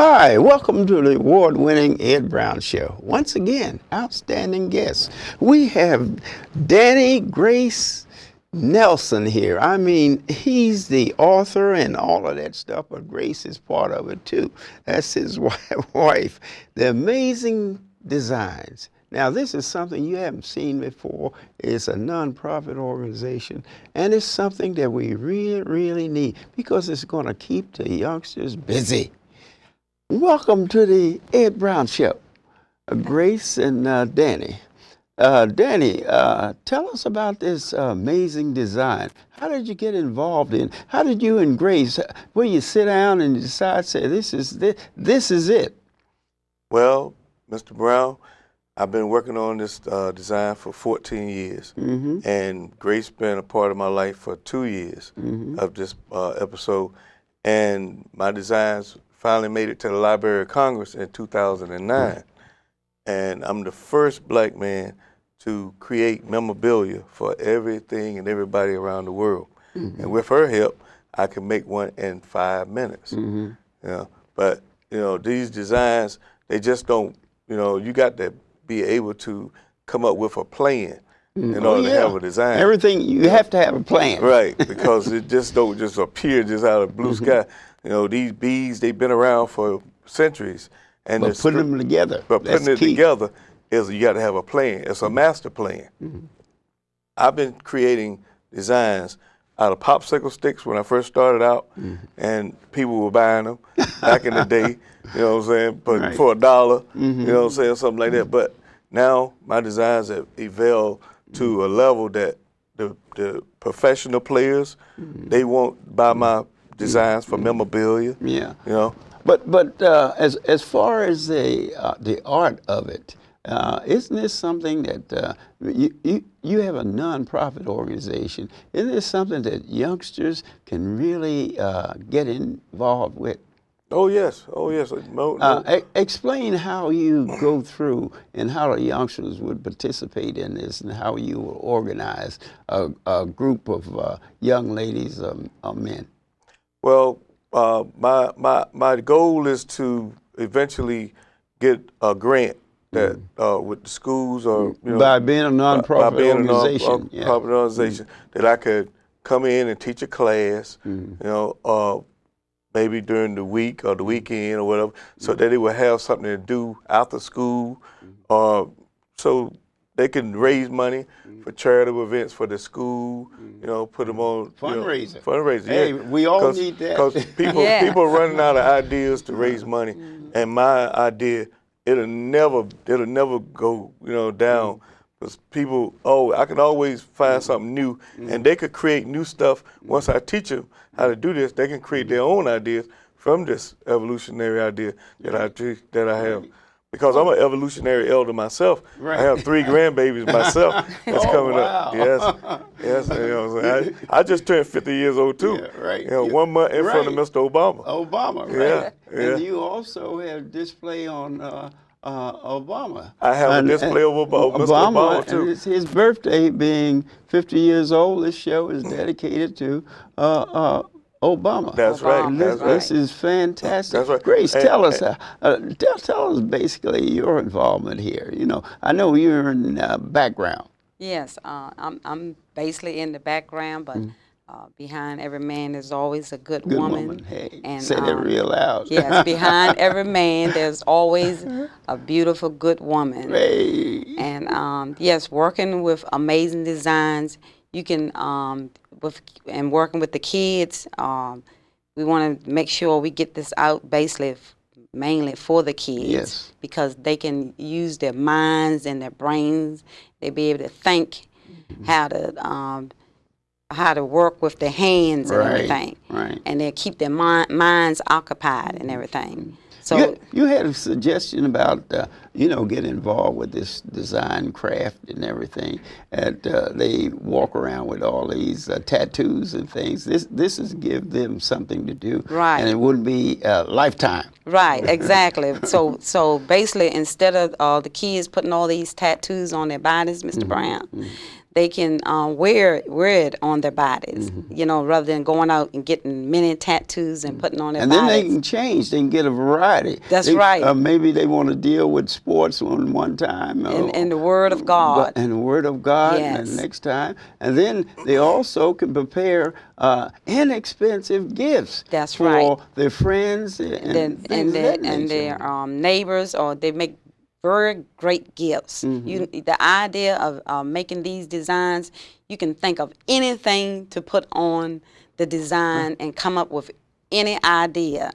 Hi, welcome to the award-winning Ed Brown Show. Once again, outstanding guests. We have Danny Grace Nelson here. I mean, he's the author and all of that stuff, but Grace is part of it too. That's his wife. The Amazing Designs. Now, this is something you haven't seen before. It's a nonprofit organization, and it's something that we really, really need because it's going to keep the youngsters busy. Welcome to the Ed Brown Show, Grace and Danny. Danny, tell us about this amazing design. How did you get involved in? How did you and Grace, where you sit down and decide, say, this is it? Well, Mr. Brown, I've been working on this design for 14 years, and Grace been a part of my life for 2 years of this episode, and my designs finally made it to the Library of Congress in 2009, and I'm the first black man to create memorabilia for everything and everybody around the world. And with her help, I can make one in 5 minutes. You know, but these designs, they just don't. You got to be able to come up with a plan in order to have a design. Everything, you have to have a plan. Right, because it just don't just appear just out of blue sky. These beads, they've been around for centuries. And But putting them together, But putting it together is you got to have a plan. It's a master plan. I've been creating designs out of popsicle sticks when I first started out, and people were buying them back in the day, you know what I'm saying, but for $1, you know what I'm saying, something like that. But now my designs have evolved to a level that the professional players, they won't buy my designs for memorabilia. But as far as the art of it, isn't this something that you have a nonprofit organization? Isn't this something that youngsters can really get involved with? Oh yes. Explain how you go through and how the youngsters would participate in this, and how you will organize a group of young ladies or men. Well, my goal is to eventually get a grant that with the schools or by being a nonprofit organization, nonprofit organization, that I could come in and teach a class, maybe during the week or the weekend or whatever, so that they would have something to do after school, so they can raise money for charitable events for the school, put them on fundraiser. Hey, we all need that. Because people are running out of ideas to raise money, and my idea, it'll never go down. Because people, I can always find something new, and they could create new stuff. Once I teach them how to do this, they can create their own ideas from this evolutionary idea that I have. Because I'm an evolutionary elder myself. I have 3 grandbabies myself that's coming up. Yes. I just turned 50 years old too. 1 month in front of Mr. Obama. And you also have a display on Obama. I have a display of Mr. Obama too. And his birthday being 50 years old, this show is dedicated to Obama. That's right. This is fantastic. That's right. Grace, tell us basically your involvement here. I know you're in the background. Yes, I'm basically in the background, but behind every man there's always a good woman. Hey, and say that real loud. Yes, behind every man there's always a beautiful, good woman. Hey. And yes, working with Amazing Designs, you can and working with the kids, we want to make sure we get this out basically mainly for the kids, because they can use their minds and their brains. They be able to think how to work with their hands and everything, and they keep their minds occupied and everything. So you had a suggestion about get involved with this design craft and everything. And they walk around with all these tattoos and things. This is give them something to do, and it wouldn't be a lifetime. Right, exactly. So basically, instead of the kids putting all these tattoos on their bodies, Mr. Brown, they can wear it on their bodies, you know, rather than going out and getting many tattoos and putting on their And bodies. then they can change. They can get a variety. That's right. Maybe they want to deal with sports one time. And the Word of God. And the Word of God Yes. and next time. And then they also can prepare inexpensive gifts That's for right. their friends and things of that nature. their neighbors, or they make very great gifts. The idea of making these designs, you can think of anything to put on the design and come up with any idea.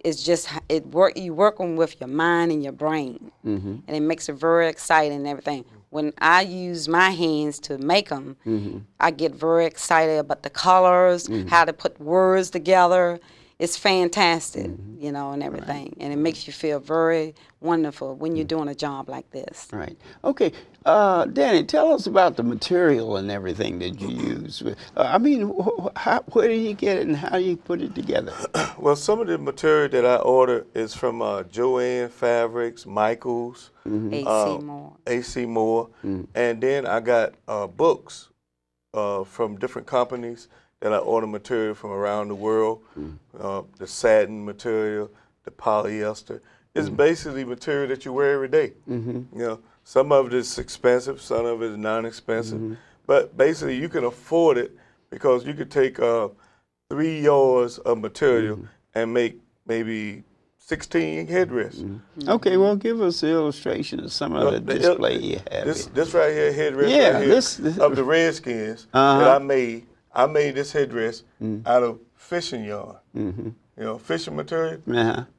It's just you working with your mind and your brain, and it makes it very exciting and everything. When I use my hands to make them, I get very excited about the colors, how to put words together. It's fantastic, you know, and everything. And it makes you feel very wonderful when you're doing a job like this. Right. Okay. Danny, tell us about the material and everything that you use. I mean, where do you get it and how do you put it together? Well, some of the material that I order is from Joann Fabrics, Michaels, AC Moore. AC Moore, and then I got books from different companies that I order material from around the world. The satin material, the polyester. It's basically material that you wear every day. You know, some of it is expensive, some of it is non-expensive, but basically you can afford it because you could take 3 yards of material and make maybe 16 headrests. Okay, well, give us the illustration of some of the display you have. This right here, headrest Yeah, right here, this of the Redskins that I made. I made this headdress out of fishing yarn, you know, fishing material,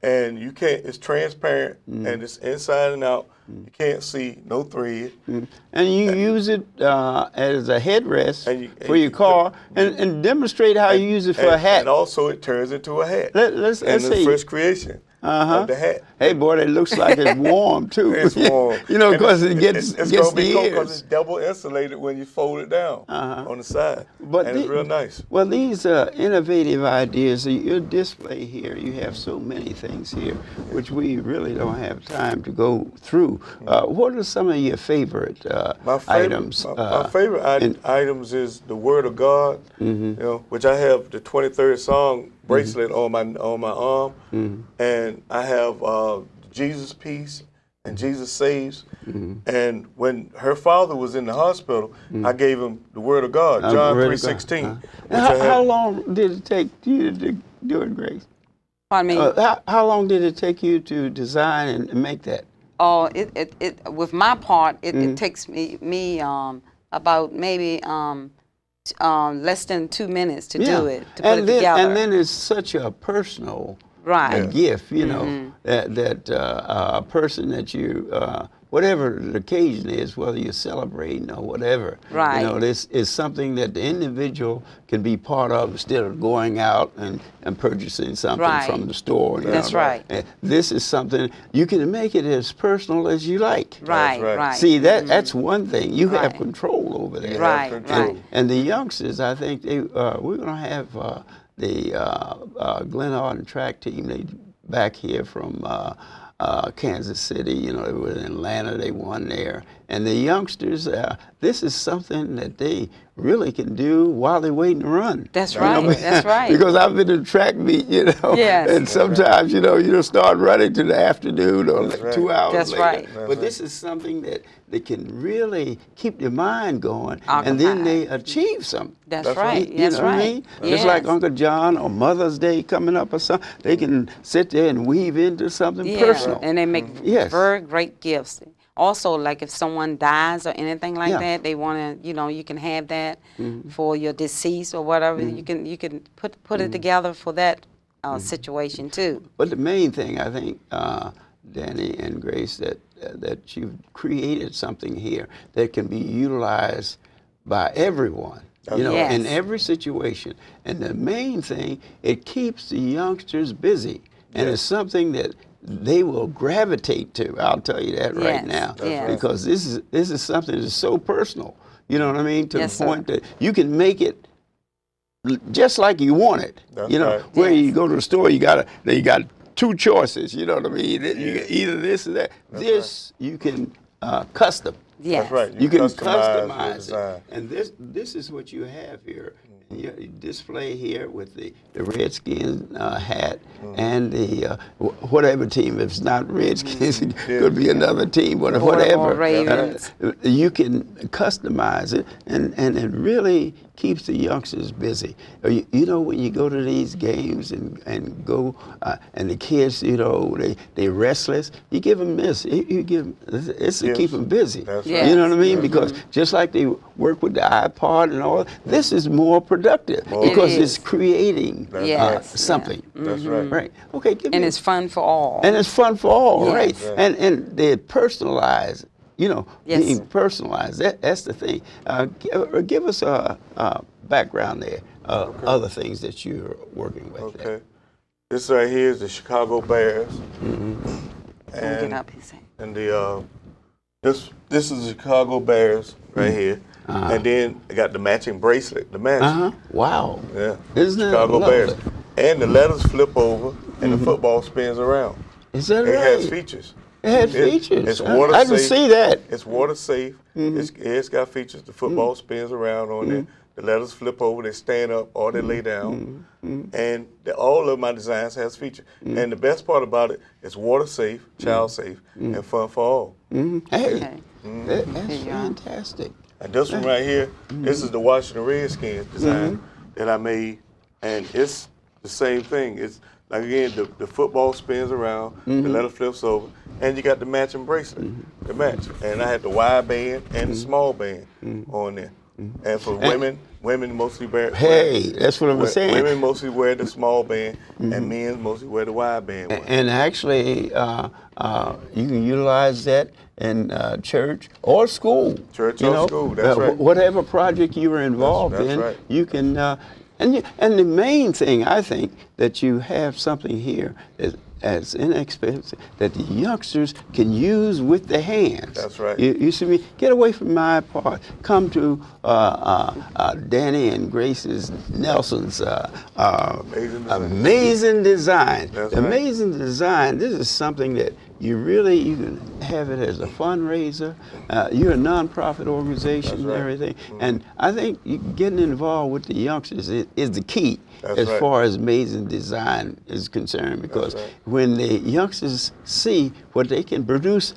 and you can't. It's transparent and it's inside and out. You can't see no thread. And you use it as a headrest for your car, and demonstrate how you use it for a hat. And also, it turns into a hat. Let's and the see. first creation of the hat. Hey, boy, it looks like it's warm too. It's warm. You know, because it gets it's gets gonna be the cool ears. because it's double insulated when you fold it down on the side. But and it's real nice. Well, these innovative ideas, your display here, you have so many things here, which we really don't have time to go through. What are some of your favorite items? My favorite items is the Word of God, you know, which I have the 23rd Song bracelet on my arm, and I have Jesus Peace and Jesus Saves. And when her father was in the hospital, I gave him the Word of God, John 3:16. How long did it take you to do it, Grace? Pardon me? How long did it take you to design and make that? Oh, with my part, it takes me about maybe less than 2 minutes to do it, to put it together. And then it's such a personal gift, you know, that a person that you, whatever the occasion is, whether you're celebrating or whatever, you know, this is something that the individual can be part of instead of going out and purchasing something from the store. That's right. And this is something, you can make it as personal as you like. Right. See, that's one thing. You have control over that. Right. And the youngsters, I think, we're going to have the Glen Arden track team, they back here from Kansas City, you know, they were in Atlanta, they won there. And the youngsters, this is something that they really can do while they're waiting to run. That's right, that's right. Because I've been to track meet, you know, and sometimes, you know, you don't start running to the afternoon or 2 hours later. But this is something that they can really keep their mind going, and then they achieve something. That's right. You know what I mean? Just like Uncle John or Mother's Day coming up or something, they can sit there and weave into something personal. And they make very great gifts. Also, like if someone dies or anything like that, they want to, you know, you can have that for your deceased or whatever. You can put it together for that situation too. But the main thing, I think, Danny and Grace, that you've created something here that can be utilized by everyone. You know, in every situation. And the main thing, it keeps the youngsters busy. And it's something that they will gravitate to. I'll tell you that right now. Because this is something that's so personal. You know what I mean? To the point that you can make it just like you want it. You know, where you go to the store, you got 2 choices. You know what I mean? You get either this or that. You can custom. Yes. That's right. You can your customize design. it. And this is what you have here. You display here with the Redskins hat and the whatever team. If it's not Redskins, it could be another team, but whatever. Ravens. You can customize it, and it really keeps the youngsters busy. You know, when you go to these games and go, and the kids, you know, they're restless, you give them this. You give them, it's to keep them busy. That's right. You know what I mean? Because just like they work with the iPod and all, this is more productive because it's creating Yes. something. That's right. Right. Okay. Give And me, it's fun for all. and it's fun for all, Yes. right? Right. And they're personalized. You know, Yes. being personalized. That's the thing. Give us a background there. Other things that you're working with. There. Okay. This right here is the Chicago Bears. Get And, up, he said. and the this is the Chicago Bears right here. And then I got the matching bracelet, the match. Wow. Yeah. Isn't that Chicago lovely? Bears. And the letters flip over and the football spins around. Is that It right? has features. It had features. It's water I didn't safe. see that. It's water safe. It's got features. The football spins around on it. The letters flip over. They stand up or they lay down. And all of my designs has features. And the best part about it is water safe, child safe, and fun for all. Hey, Okay. that's There you are. fantastic. And this one right here, this is the Washington Redskins design that I made, and it's the same thing. It's like, again, the football spins around, the letter flips over, and you got the matching bracelet, the match. And I had the wide band and the small band on there. And for women mostly wear. Hey, that's what I'm saying. Women mostly wear the small band, and men mostly wear the wide band one. And actually, you can utilize that in church or school. Church you or know? school, that's right. Whatever project you were involved That's in, right. you can. And the main thing, I think, that you have something here as inexpensive that the youngsters can use with their hands. That's right. You see me? Get away from my part. Come to Danny and Grace's Nelson's amazing design. That's right. Amazing design. This is something that you can have it as a fundraiser. You're a nonprofit organization and right. everything. And I think getting involved with the youngsters is the key That's as right. far as amazing design is concerned, because right. when the youngsters see what they can produce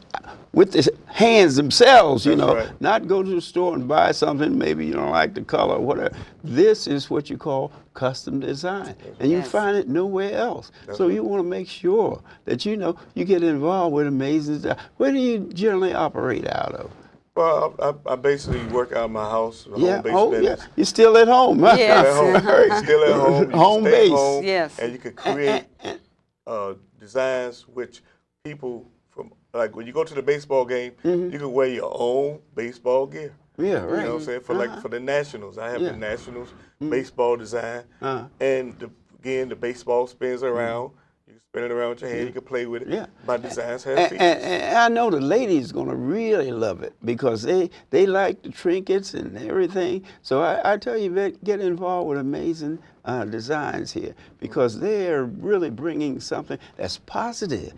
with their hands themselves, you That's know, right. not go to the store and buy something, maybe you don't like the color or whatever. This is what you call custom design, and you Yes. find it nowhere else. So you want to make sure that you get involved with amazing design. Where do you generally operate out of? Well, I basically work out of my house, home-based business. You're still at home. Huh? Yes. At home. Uh-huh. Still at home. You can Home stay base. Home, Yes. And you can create designs which people from, like when you go to the baseball game, you can wear your own baseball gear. Yeah, right. You know what I'm saying? For the Nationals, I have Yeah. the Nationals baseball design, and again the baseball spins around. You can spin it around with your hand. You can play with it. Yeah. My designs have And, features. and I know the ladies gonna really love it because they like the trinkets and everything. So I tell you, get involved with amazing designs here because they're really bringing something that's positive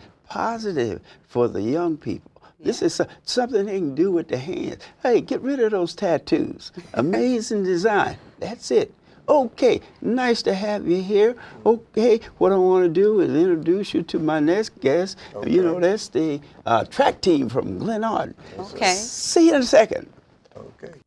for the young people. This is something they can do with their hands. Hey, get rid of those tattoos. Amazing design. That's it. Okay, nice to have you here. Okay, what I want to do is introduce you to my next guest. Okay. You know, that's the track team from Glen Arden. Okay. See you in a second. Okay.